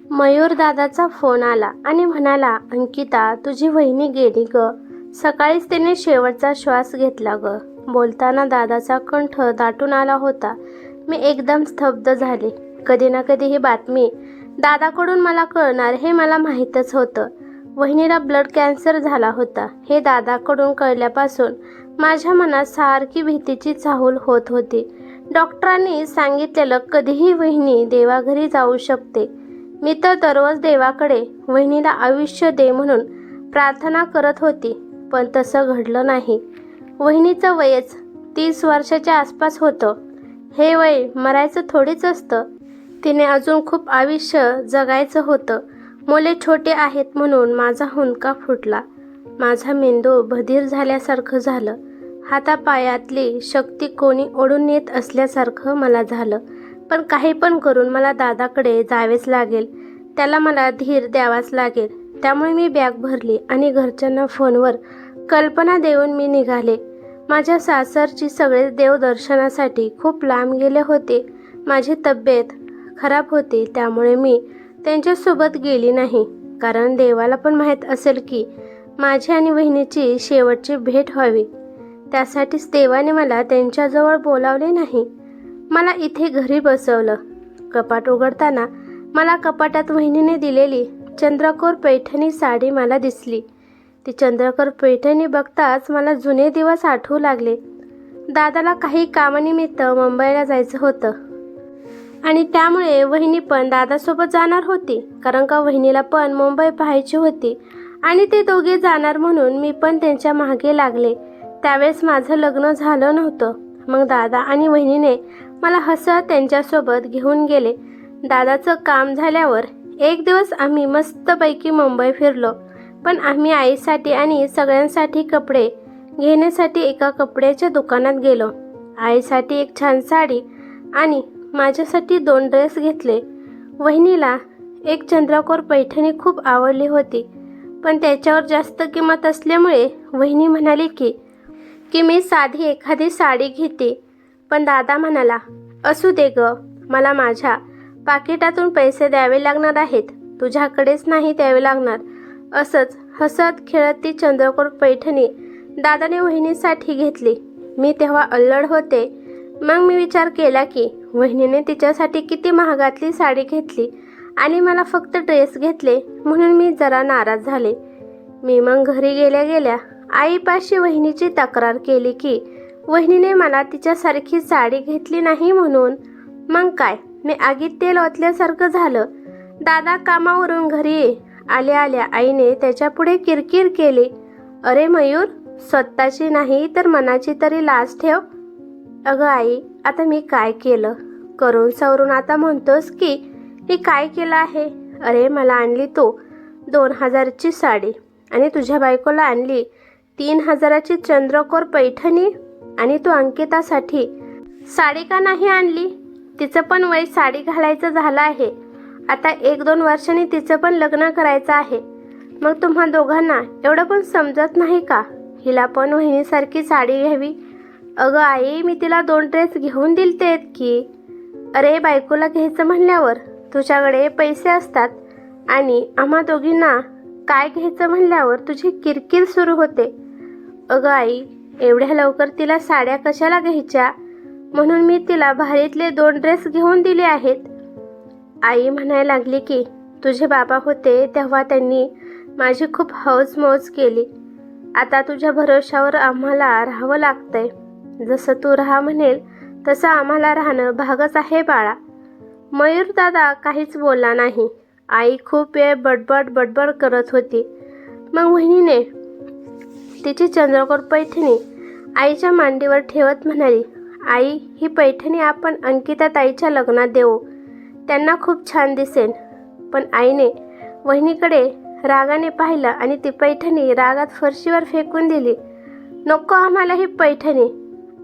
मयूर दादाचा फोन आला आणि म्हणाला, अंकिता तुझी वहिनी गेली ग. सकाळीच तिने शेवटचा श्वास घेतला ग. बोलताना दादाचा कंठ दाटून आला होता. मी एकदम स्तब्ध झाले. कधी ना कधी ही बातमी दादाकडून मला कळणार हे मला माहीतच होतं. वहिनीला ब्लड कॅन्सर झाला होता हे दादाकडून कळल्यापासून माझ्या मनात सारखी भीतीची चाहूल होत होती. डॉक्टरांनी सांगितलेलं कधीही वहिनी देवाघरी जाऊ शकते. मी तर दररोज देवाकडे वहिनीला आयुष्य दे म्हणून प्रार्थना करत होती, पण तसं घडलं नाही. वहिनीचं वयच 30 वर्षाच्या आसपास होतं. हे वय मरायचं थोडीच असतं. तिने अजून खूप आयुष्य जगायचं होतं. मुले छोटे आहेत म्हणून माझा हुंदका फुटला. माझा मेंदू बधीर झाल्यासारखं झालं. हातापायातली शक्ती कोणी ओढून नेत असल्यासारखं मला झालं. पण काही पण करून मला दादाकडे जावेच लागेल. त्याला मला धीर द्यावाच लागेल. त्यामुळे मी बॅग भरली आणि घरच्यांना फोनवर कल्पना देऊन मी निघाले. माझ्या सासरची सगळे देवदर्शनासाठी खूप लांब गेले होते. माझी तब्येत खराब होती त्यामुळे मी त्यांच्यासोबत गेली नाही. कारण देवाला पण माहीत असेल की माझी आणि वहिनीची शेवटची भेट व्हावी. त्यासाठीच देवाने मला त्यांच्याजवळ बोलावले नाही. मला इथे घरी बसवलं. कपाट उघडताना मला कपाटात वहिनीने दिलेली चंद्रकोर पैठणी साडी मला दिसली. ती चंद्रकोर पैठणी बघताच मला जुने दिवस आठवू लागले. दादाला काही कामानिमित्त मुंबईला जायचं होतं आणि त्यामुळे वहिनी पण दादासोबत जाणार होती. कारण का वहिनीला पण मुंबई पाहायची होती आणि ते दोघे जाणार म्हणून मी पण त्यांच्या मागे लागले. त्यावेळेस माझं लग्न झालं नव्हतं. मग दादा आणि वहिनीने मला हसत त्यांच्यासोबत घेऊन गेले. दादाचं काम झाल्यावर एक दिवस आम्ही मस्तपैकी मुंबई फिरलो. पण आम्ही आईसाठी आणि सगळ्यांसाठी कपडे घेण्यासाठी एका कपड्याच्या दुकानात गेलो. आईसाठी एक छान साडी आणि माझ्यासाठी 2 ड्रेस घेतले. वहिनीला एक चंद्रकोर पैठणी खूप आवडली होती, पण त्याच्यावर जास्त किंमत असल्यामुळे वहिनी म्हणाली की मी साधी एखादी साडी घेते. पण दादा म्हणाला, असू दे ग, मला माझ्या पाकिटातून पैसे द्यावे लागणार आहेत, तुझ्याकडेच नाही द्यावे लागणार. असंच हसत खेळत ती चंद्रकोर पैठणी दादाने वहिनीसाठी घेतली. मी तेव्हा अल्लड होते. मग मी विचार केला की वहिनीने तिच्यासाठी किती महागातली साडी घेतली आणि मला फक्त ड्रेस घेतले म्हणून मी जरा नाराज झाले. मी मग घरी गेल्या गेल्या आईपाशी वहिनीची तक्रार केली की वहिनीने मला तिच्यासारखी साडी घेतली नाही म्हणून. मग काय, मी आगीत तेल ओतल्यासारखं झालं. दादा कामावरून घरी आल्या आल्या आईने त्याच्यापुढे किरकिर केली, अरे मयूर, स्वतःची नाही तर मनाची तरी लाज ठेव. अगं आई, आता मी काय केलं? करून सवरून आता म्हणतोस की मी काय केलं आहे? अरे मला आणली तू 2000ची साडी आणि तुझ्या बायकोला आणली 3000ची चंद्रकोर पैठणी आणि तू अंकितासाठी साडी का नाही आणली? तिचं पण वय साडी घालायचं झालं आहे. आता 1-2 वर्षांनी तिचं पण लग्न करायचं आहे. मग तुम्हा दोघांना एवढं पण समजत नाही का? हिला पण वहिनीसारखी साडी घ्यावी. अगं आई, मी तिला 2 ड्रेस घेऊन दिलतेत की. अरे बायकोला घ्यायचं म्हणल्यावर तुझ्याकडे पैसे असतात आणि आम्हा दोघींना काय घ्यायचं म्हणल्यावर तुझी किरकिर सुरू होते. अगं आई, एवढ्या लवकर तिला साड्या कशाला घ्यायच्या? म्हणून मी तिला भारीतले 2 ड्रेस घेऊन दिले आहेत. आई म्हणायला लागली की तुझे बाबा होते तेव्हा त्यांनी माझी खूप हौस-मौज केली. आता तुझ्या भरोशावर आम्हाला राहावं लागतंय. जसं तू राहा म्हणेल तसं आम्हाला राहणं भागच आहे बाळा. मयूर दादा काहीच बोलला नाही. आई खूप वेळ बडबड करत होती. मग वहिनीने तिची चंद्रकोर पैठणी आईच्या मांडीवर ठेवत म्हणाली, आई, ही पैठणी आपण अंकिता ताईच्या लग्नात देऊ. त्यांना खूप छान दिसेल. पण आईने वहिनीकडे रागाने पाहिलं आणि ती पैठणी रागात फरशीवर फेकून दिली. नको आम्हाला ही पैठणी.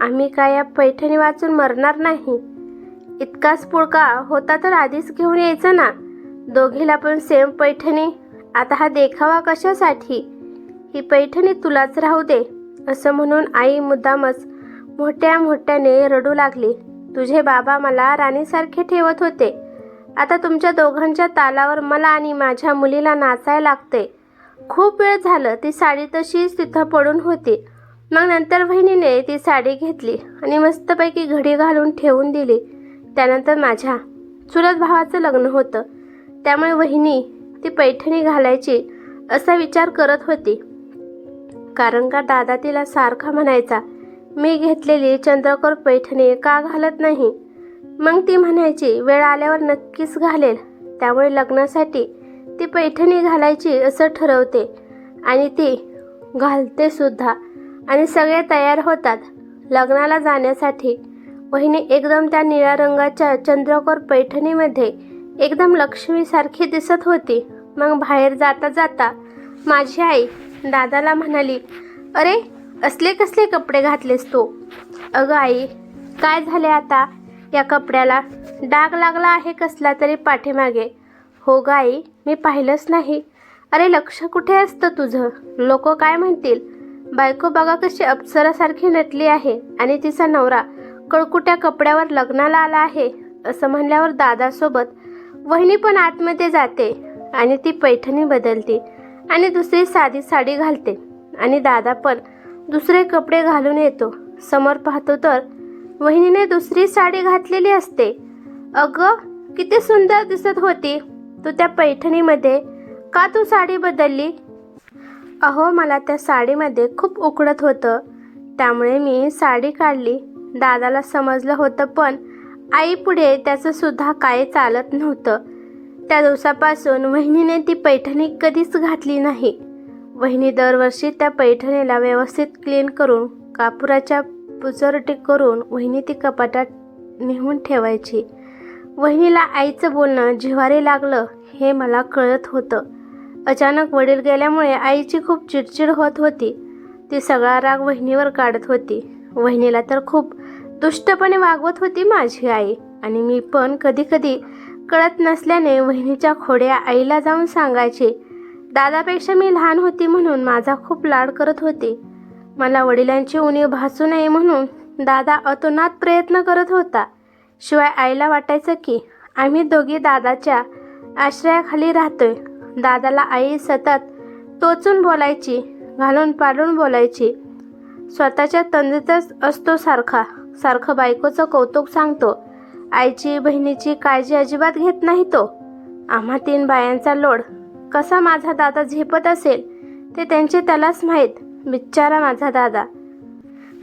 आम्ही काय या पैठणी वाचून मरणार नाही. इतकाच पुळका होता तर आधीच घेऊन यायचं ना. दोघीला पण सेम पैठणी. आता हा देखावा कशासाठी? ही पैठणी तुलाच राहू दे. असं म्हणून आई मुद्दामच मोठ्याने रडू लागली. तुझे बाबा मला राणीसारखे ठेवत होते. आता तुमच्या दोघांच्या तालावर मला आणि माझ्या मुलीला नाचायला लागते. खूप वेळ झालं ती साडी तशीच तिथं पडून होती. मग नंतर वहिनीने ती साडी घेतली आणि मस्तपैकी घडी घालून ठेवून दिली. त्यानंतर माझ्या चुलत भावाचं लग्न होतं, त्यामुळे वहिनी ती पैठणी घालायची असा विचार करत होती. कारण का दादा तिला सारखा म्हणायचा, मी घेतलेली चंद्रकोर पैठणी का घालत नाही. मग ती म्हणायची, वेळ आल्यावर नक्कीच घालेल. त्यामुळे लग्नासाठी ती पैठणी घालायची असं ठरवते आणि ती घालते सुद्धा. आणि सगळे तयार होतात लग्नाला जाण्यासाठी. वहिनी एकदम त्या निळ्या रंगाच्या चंद्रकोर पैठणीमध्ये एकदम लक्ष्मीसारखी दिसत होती. मग बाहेर जाता जाता माझी आई दादाला म्हणाली, अरे असले कसले कपडे घातलेस तू. अगं आई, काय झाले आता या कपड्याला, डाग लागला आहे कसला तरी पाठीमागे. हो ग आई, मी पाहिलंच नाही. अरे लक्ष कुठे असतं तुझं, लोक काय म्हणतील. बायको बघा कशी अप्सरासारखी नटली आहे आणि तिचा नवरा कळकुट्या कपड्यावर लग्नाला आला आहे. असं म्हणल्यावर दादासोबत वहिनी पण आतमध्ये जाते आणि ती पैठणी बदलते आणि दुसरी साधी साडी घालते आणि दादा पण दुसरे कपडे घालून येतो. समोर पाहतो तर वहिनीने दुसरी साडी घातलेली असते. अगं किती सुंदर दिसत होती तू त्या पैठणीमध्ये, का तू साडी बदलली. अहो मला त्या साडीमध्ये खूप उकडत होतं, त्यामुळे मी साडी काढली. दादाला समजलं होतं, पण आईपुढे त्याचं सुद्धा काही चालत नव्हतं. त्या दिवसापासून वहिनीने ती पैठणी कधीच घातली नाही. वहिनी दरवर्षी त्या पैठणीला व्यवस्थित क्लीन करून कापुराच्या पुचरटी करून वहिनी ती कपाटात नेऊन ठेवायची. वहिनीला आईचं बोलणं जिव्हारी लागलं हे मला कळत होतं. अचानक वडील गेल्यामुळे आईची खूप चिडचिड होत होती. ती सगळा राग वहिनीवर काढत होती. वहिनीला तर खूप दुष्टपणे वागवत होती माझी आई. आणि मी पण कधी कधी कळत नसल्याने वहिनीच्या खोड्या आईला जाऊन सांगायचे. दादापेक्षा मी लहान होती म्हणून माझा खूप लाड करत होती. मला वडिलांची उणीव भासू नये म्हणून दादा अतोनात प्रयत्न करत होता. शिवाय आईला वाटायचं की आम्ही दोघी दादाच्या आश्रयाखाली राहतोय. दादाला आई सतत टोचून बोलायची, घालून पाडून बोलायची. स्वतःच्या तंद्रीतच असतो सारखं बायकोचं कौतुक सांगतो. आईची बहिणीची काळजी अजिबात घेत नाही तो. आम्हा 3 बायांचा लोड कसा माझा दादा झेपत असेल ते त्यांचे त्यालाच माहीत. बिचारा माझा दादा.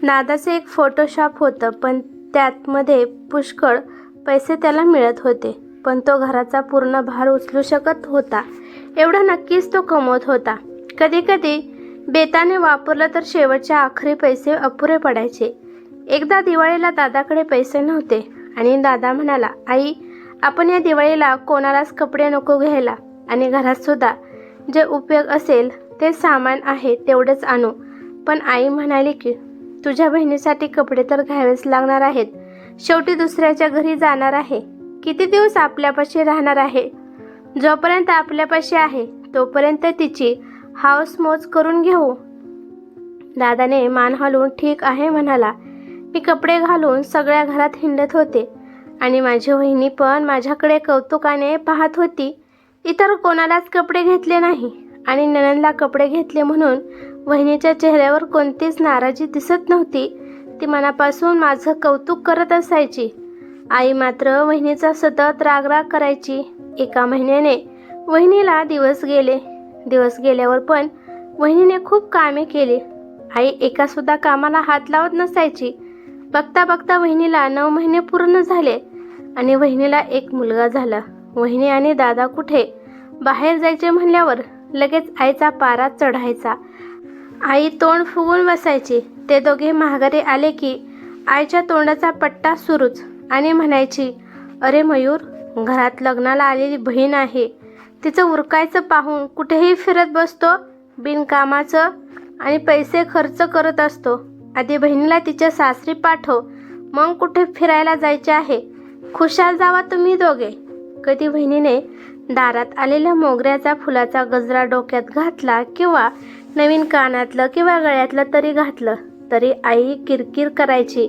दादाचं एक फोटोशॉप होतं, पण त्यातमध्ये पुष्कळ पैसे त्याला मिळत होते. पण तो घराचा पूर्ण भार उचलू शकत होता एवढा नक्कीच तो कमवत होता. कधी कधी बेताने वापरलं तर शेवटचे आखरी पैसे अपुरे पडायचे. एकदा दिवाळीला दादाकडे पैसे नव्हते आणि दादा म्हणाला, आई आपण या दिवाळीला कोणालाच कपडे नको घ्यायला आणि घरात सुद्धा जे उपयोग असेल ते सामान आहे तेवढेच आणू. पण आई म्हणाली की तुझ्या बहिणीसाठी कपडे तर घ्यावेच लागणार आहेत. शेवटी दुसऱ्याच्या घरी जाणार आहे. किती दिवस आपल्यापाशी राहणार आहे. जोपर्यंत आपल्यापाशी आहे तोपर्यंत तिची हाऊस मौज करून घेऊ. दादाने मान हलवून ठीक आहे म्हणाला. मी कपडे घालून सगळ्या घरात हिंडत होते आणि माझी वहिनी पण माझ्याकडे कौतुकाने पाहत होती. इतर कोणालाच कपडे घेतले नाही आणि नणंदला कपडे घेतले म्हणून वहिनीच्या चेहऱ्यावर कोणतीच नाराजी दिसत नव्हती. ती मनापासून माझं कौतुक करत असायची. आई मात्र वहिनीचा सतत रागराग करायची. एका महिन्याने वहिनीला दिवस गेले. दिवस गेल्यावर पण वहिनीने खूप कामे केली. आई एकासुद्धा कामाला हात लावत नसायची. बघता बघता वहिनीला 9 महिने पूर्ण झाले आणि वहिनीला एक मुलगा झाला. वहिनी आणि दादा कुठे बाहेर जायचे म्हणल्यावर लगेच आईचा पारा चढायचा. आई तोंड फुगून बसायची. ते दोघे माघारी आले की आईच्या तोंडाचा पट्टा सुरूच आणि म्हणायची, अरे मयूर, घरात लग्नाला आलेली बहीण आहे. तिचं उरकायचं पाहून कुठेही फिरत बसतो बिनकामाचं आणि पैसे खर्च करत असतो. आधी बहिणीला तिच्या सासरी पाठव, मग कुठे फिरायला जायचे आहे. खुशाल जावा तुम्ही दोघे. कधी बहिणीने दारात आलेल्या मोगऱ्याचा फुलाचा गजरा डोक्यात घातला किंवा नवीन कानातलं किंवा गळ्यातलं तरी घातलं तरी आई किरकिर करायची.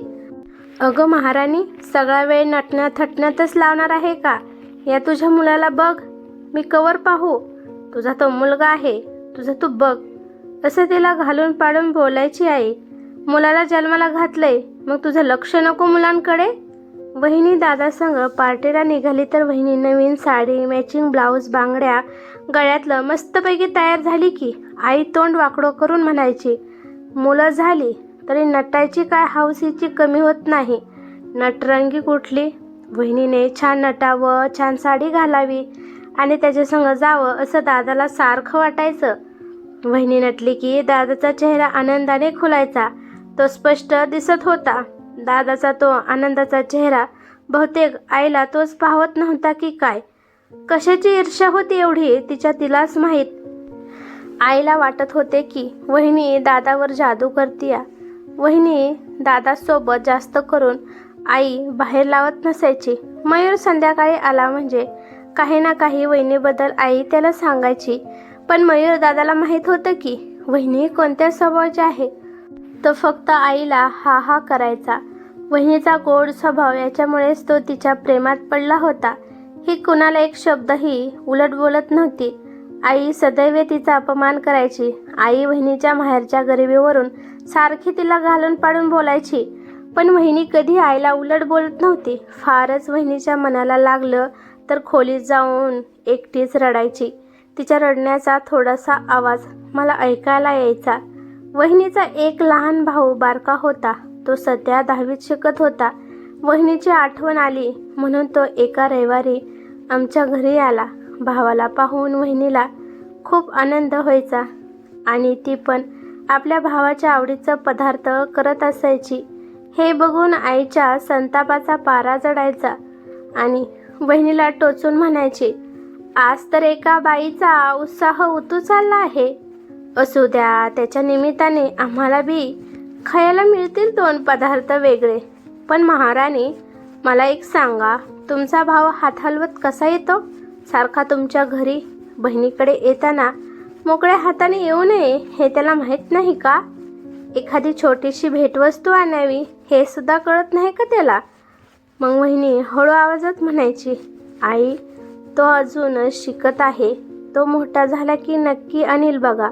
अगं महाराणी, सगळा वेळ नटण्या थटण्यातच लावणार आहे का. या तुझ्या मुलाला बघ, मी कवर पाहू, तुझा तो मुलगा आहे, तुझं तू बघ, असं तिला घालून पाडून बोलायची आई. मुलाला जन्माला घातलंय, मग तुझं लक्ष नको मुलांकडे? वहिनी दादासंग पार्टीला निघाली तर वहिनी नवीन साडी, मॅचिंग ब्लाऊज, बांगड्या, गळ्यातलं मस्तपैकी तयार झाली की आई तोंड वाकडं करून म्हणायची, मुलं झाली तरी नटायची काय हौस हिची कमी होत नाही. नटरंगी कुठली? वहिनीने छान नटावं, छान साडी घालावी आणि त्याच्यासंग जावं असं दादाला सारखं वाटायचं. वहिनी नटली की दादाचा चेहरा आनंदाने खुलायचा. तो स्पष्ट दिसत होता. दादाचा तो आनंदाचा चेहरा बहुतेक आईला तोच पाहत नव्हता की काय. कशाची ईर्ष्या होती एवढी तिलाच माहीत. आईला वाटत होते की वहिनी दादावर जादू करतीया. वहिनी दादासोबत जास्त करून आई बाहेर लावत नसायची. मयूर संध्याकाळी आला म्हणजे काही ना काही वहिनीबद्दल आई त्याला सांगायची. पण मयूर दादाला माहीत होतं की वहिनी कोणत्या स्वभावाची आहे. तो फक्त आईला हा हा करायचा. वहिनीचा गोड स्वभाव याच्यामुळेच तो तिच्या प्रेमात पडला होता. ही कुणाला एक शब्दही उलट बोलत नव्हती. आई सदैव तिचा अपमान करायची. आई वहिनीच्या माहेरच्या गरिबीवरून सारखी तिला घालून पाडून बोलायची. पण वहिनी कधी आईला उलट बोलत नव्हती. फारच वहिनीच्या मनाला लागलं तर खोलीत जाऊन एकटीच रडायची. तिच्या रडण्याचा थोडासा आवाज मला ऐकायला यायचा. वहिनीचा एक लहान भाऊ बारका होता. तो सध्या 10वीत शिकत होता. वहिनीची आठवण आली म्हणून तो एका रविवारी आमच्या घरी आला. भावाला पाहून वहिनीला खूप आनंद व्हायचा आणि ती पण आपल्या भावाच्या आवडीचं पदार्थ करत असायची. हे बघून आईच्या संतापाचा पारा चढायचा आणि वहिनीला टोचून म्हणायची, आज तर एका बाईचा उत्साह उतू चालला आहे. असू द्या, त्याच्या निमित्ताने आम्हाला बी खायला मिळतील 2 पदार्थ वेगळे. पण महाराणी, मला एक सांगा, तुमचा भाव हात हलवत कसा येतो सारखा तुमच्या घरी? बहिणीकडे येताना मोकळ्या हाताने येऊ नये हे त्याला माहीत नाही का? एखादी छोटीशी भेटवस्तू आणावी हे सुद्धा कळत नाही का त्याला? मग वहिनी हळू आवाजात म्हणायची, आई, तो अजून शिकत आहे. तो मोठा झाला की नक्की आणील बघा.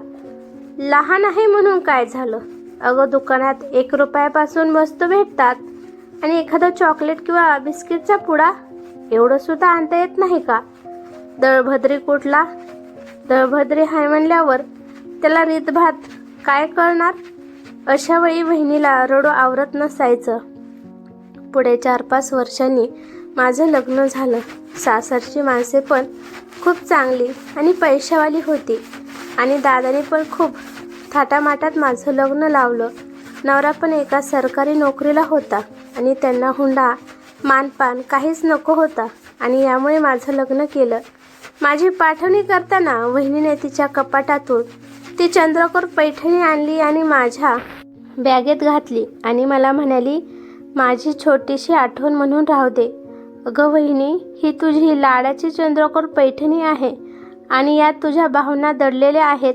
लहान आहे म्हणून काय झालं? अगं, दुकानात 1 रुपयापासून वस्तू भेटतात आणि एखादं चॉकलेट किंवा बिस्किटचा पुडा एवढं सुद्धा आणता येत नाही का? दळभद्री कुठला? दळभद्री हाय म्हणल्यावर त्याला रीतभात काय कळणार? अशा वेळी वहिनीला रडू आवरत नसायचं. पुढे 4-5 वर्षांनी माझं लग्न झालं. सासरची माणसे पण खूप चांगली आणि पैशावाली होती आणि दादाने पण खूप थाटामाटात माझं लग्न लावलं. नवरा पण एका सरकारी नोकरीला होता आणि त्यांना हुंडा मानपान काहीच नको होता आणि यामुळे माझं लग्न केलं. माझी पाठवणी करताना वहिनीने तिच्या कपाटातून ती चंद्रकोर पैठणी आणली आणि माझ्या बॅगेत घातली आणि मला म्हणाली, माझी छोटीशी आठवण म्हणून राहू दे. अगं वहिनी, ही तुझी लाडाची चंद्रकोर पैठणी आहे आणि यात तुझ्या भावना दडलेल्या आहेत.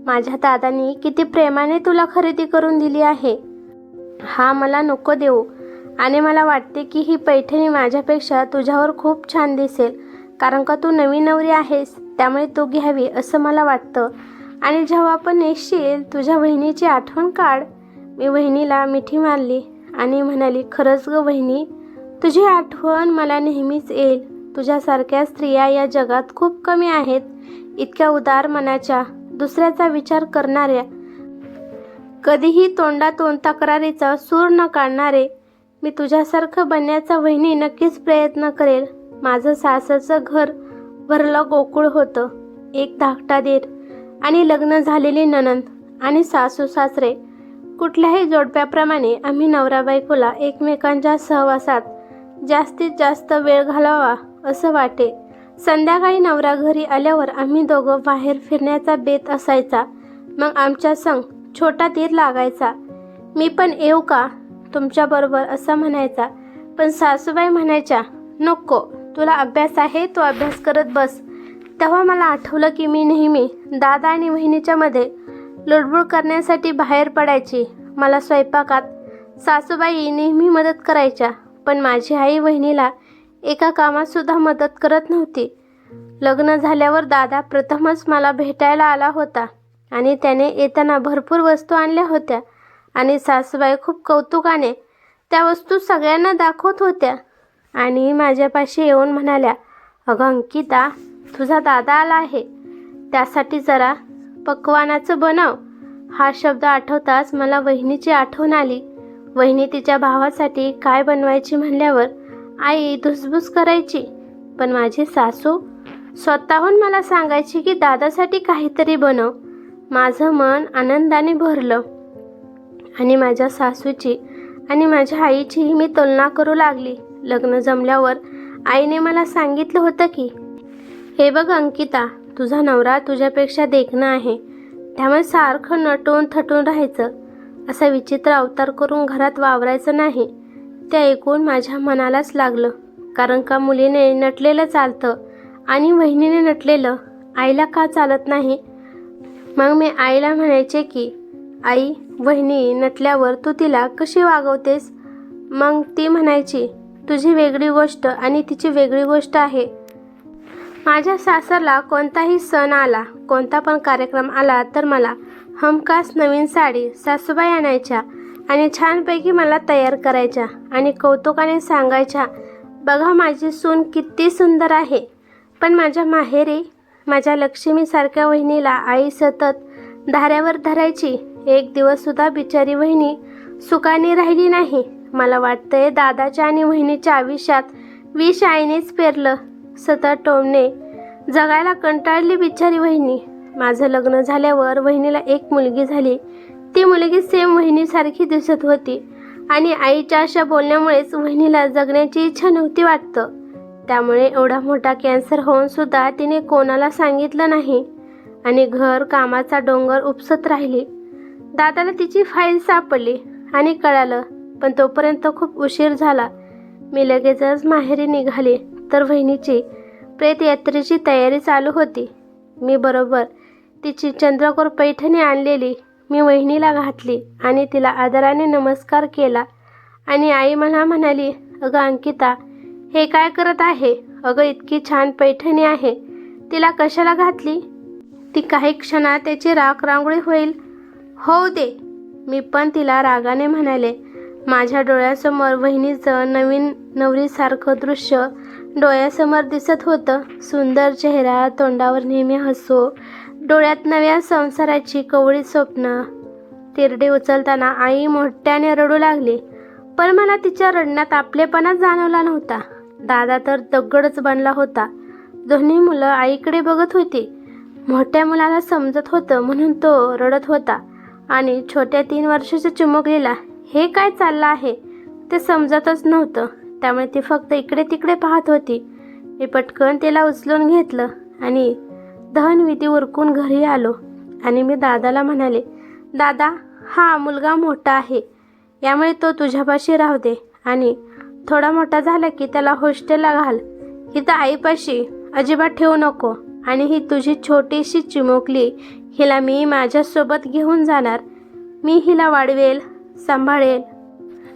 माझ्या दादांनी किती प्रेमाने तुला खरेदी करून दिली आहे. हा मला नको देऊ आणि मला वाटते की ही पैठणी माझ्यापेक्षा तुझ्यावर खूप छान दिसेल, कारण का तू नवीन नवरी आहेस, त्यामुळे तू घ्यावी असं मला वाटतं. आणि जेव्हा आपण नेसशील तुझ्या वहिनीची आठवण काढ. मी वहिनीला मिठी मारली आणि म्हणाली, खरंच ग वहिनी, तुझी आठवण मला नेहमीच येईल. तुझ्यासारख्या स्त्रिया या जगात खूप कमी आहेत. इतक्या उदार मनाच्या, दुसऱ्याचा विचार करणाऱ्या, कधीही तोंडातून तक्रारीचा सूर न काढणारे. मी तुझ्यासारखं बनण्याचा वहिनी नक्कीच प्रयत्न करेल. माझं सासरचं घर भरलं गोकुळ होतं. एक धाकटा दीर आणि लग्न झालेली नणंद आणि सासू सासरे. कुठल्याही जोडप्याप्रमाणे आम्ही नवरा बायकोला एकमेकांच्या सहवासात जास्तीत जास्त वेळ घालवावा असं वाटे. संध्याकाळी नवरा घरी आल्यावर आम्ही दोघं बाहेर फिरण्याचा बेत असायचा. मग आमच्या संग छोटा दीर लागायचा. मी पण येऊ का तुमच्याबरोबर असं म्हणायचा. पण सासूबाई म्हणायच्या, नको, तुला अभ्यास आहे, तू अभ्यास करत बस. तेव्हा मला आठवलं की मी नेहमी दादा आणि वहिनीच्या मध्ये लुडबुड करण्यासाठी बाहेर पडायची. मला स्वयंपाकात सासूबाई नेहमी मदत करायच्या, पण माझी आई वहिनीला एका कामातसुद्धा मदत करत नव्हती. लग्न झाल्यावर दादा प्रथमच मला भेटायला आला होता आणि त्याने येताना भरपूर वस्तू आणल्या होत्या आणि सासूबाई खूप कौतुकाने त्या वस्तू सगळ्यांना दाखवत होत्या आणि माझ्यापाशी येऊन म्हणाल्या, अगं अंकिता, तुझा दादा आला आहे, त्यासाठी जरा पक्वानाचं बनव. हा शब्द आठवताच मला वहिनीची आठवण आली. वहिनी तिच्या भावासाठी काय बनवायची म्हणल्यावर आई धुसफूस करायची, पण माझी सासू स्वतःहून मला सांगायची की दादासाठी काहीतरी बनव. माझं मन आनंदाने भरलं आणि माझ्या सासूची आणि माझ्या आईचीही मी तुलना करू लागली. लग्न जमल्यावर आईने मला सांगितलं होतं की, हे बघ अंकिता, तुझा नवरा तुझ्यापेक्षा देखणा आहे, त्यामुळे सारखं नटून थटून राहायचं, असा विचित्र अवतार करून घरात वावरायचं नाही. ते ऐकून माझ्या मनालाच लागलं, कारण का मुलीने नटलेलं चालतं आणि वहिनीने नटलेलं आईला का चालत नाही. मग मी आईला म्हणायचे की, आई, वहिनी नटल्यावर तू तिला कशी वागवतेस? मग ती म्हणायची, तुझी वेगळी गोष्ट आणि तिची वेगळी गोष्ट आहे. माझ्या सासरला कोणताही सण आला, कोणता पण कार्यक्रम आला तर मला हमखास नवीन साडी सासूबाई आणायच्या आणि छानपैकी मला तयार करायच्या आणि कौतुकाने सांगायच्या, बघा माझी सून किती सुंदर आहे. पण माझ्या माहेरी माझ्या लक्ष्मीसारख्या वहिनीला आई सतत धाऱ्यावर धरायची. एक दिवससुद्धा बिचारी वहिनी सुखाने राहिली नाही. मला वाटतंय दादाच्या आणि वहिनीच्या आयुष्यात विष आईनेच पेरलं. सतत टोमणे जगायला कंटाळली बिचारी वहिनी. माझं लग्न झाल्यावर वहिनीला एक मुलगी झाली. ती मुलगी सेम वहिनीसारखी दिसत होती आणि आईच्या अशा बोलण्यामुळेच वहिनीला जगण्याची इच्छा नव्हती वाटतं. त्यामुळे एवढा मोठा कॅन्सर होऊन सुद्धा तिने कोणाला सांगितलं नाही आणि घर कामाचा डोंगर उपसत राहिली. दादाला तिची फाईल सापडली आणि कळालं, पण तोपर्यंत खूप उशीर झाला. मी लगेचच माहेरी निघाले तर वहिनीची प्रेतयात्रेची तयारी चालू होती. मी बरोबर तिची चंद्रकोर पैठणी आणलेली मी वहिनीला घातली आणि तिला आदराने नमस्कार केला आणि आई मला म्हणाली, अगं अंकिता, हे काय करत आहे? अगं इतकी छान पैठणी आहे, तिला कशाला घातली? ती काही क्षणात त्याची राख रांगोळी होईल. होऊ दे, मी पण तिला रागाने म्हणाले. माझ्या डोळ्यासमोर वहिनीचं नवीन नवरीसारखं दृश्य डोळ्यासमोर दिसत होतं. सुंदर चेहरा, तोंडावर नेहमी हसू, डोळ्यात नव्या संसाराची कवळी स्वप्न. तिरडे उचलताना आई मोठ्याने रडू लागली, पण मला तिच्या रडण्यात आपलेपणा जाणवला नव्हता. दादा तर दगडच बनला होता. दोन्ही मुलं आईकडे बघत होती. मोठ्या मुलाला समजत होतं म्हणून तो रडत होता आणि छोट्या 3 वर्षाच्या चिमुकलीला हे काय चाललं आहे ते समजतच नव्हतं. त्यामुळे ती फक्त इकडे तिकडे पाहत होती. मी पटकन तिला उचलून घेतलं आणि दहनविधी उरकून घरी आलो आणि मी दादाला म्हणाले, दादा, हा मुलगा मोठा आहे, यामुळे तो तुझ्यापाशी राहू दे आणि थोडा मोठा झाला की त्याला हॉस्टेलला घाल. हिथं आईपाशी अजिबात ठेवू नको आणि ही तुझी छोटीशी चिमुकली, हिला मी माझ्यासोबत घेऊन जाणार. मी हिला वाढवेल, सांभाळेल,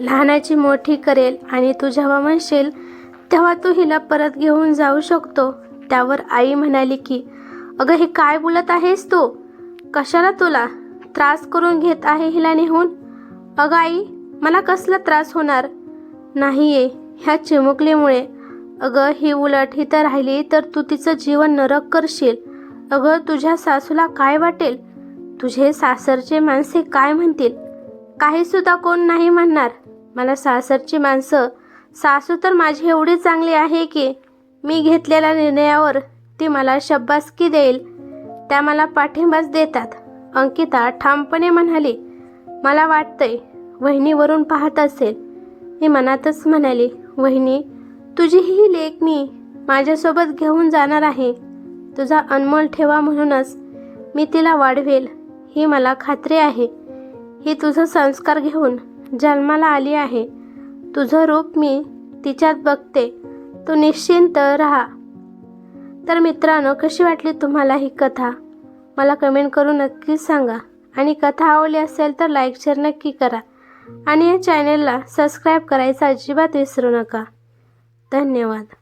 लहानाची मोठी करेल आणि तू जेव्हा म्हणशील तेव्हा तू हिला परत घेऊन जाऊ शकतो. त्यावर आई म्हणाली की, अगं हे काय बोलत आहेस तू? कशाला तुला त्रास करून घेत आहे हिला नेहून? अगं आई, मला कसला त्रास होणार नाही आहे ह्या चिमुकलीमुळे. अगं ही उलट इथं राहिली तर तू तिचं जीवन नरक करशील. अगं तुझ्या सासूला काय वाटेल? तुझे सासरचे माणसे काय म्हणतील? काहीसुद्धा कोण नाही म्हणणार. मला सासरची माणसं, सासू तर माझी एवढी चांगली आहे की मी घेतलेल्या निर्णयावर ती मला शब्बासकी देईल. त्या मला पाठिंबाच देतात. अंकिता ठामपणे म्हणाली, मला वाटतंय वहिनीवरून पाहत असेल. मी मनातच म्हणाली, वहिनी, तुझी ही लेक मी माझ्यासोबत घेऊन जाणार आहे. तुझा अनमोल ठेवा म्हणूनच मी तिला वाढवेल, ही मला खात्री आहे. ही तुझं संस्कार घेऊन जन्माला आली आहे. तुझं रूप मी तिच्यात बघते. तू निश्चिंत राहा. तर मित्रांनो, कशी वाटली तुम्हाला ही कथा? मला कमेंट करून नक्कीच सांगा आणि कथा आवडली असेल तर लाईक शेअर नक्की करा आणि या चॅनलला सबस्क्राईब करायचं अजिबात विसरू नका. धन्यवाद.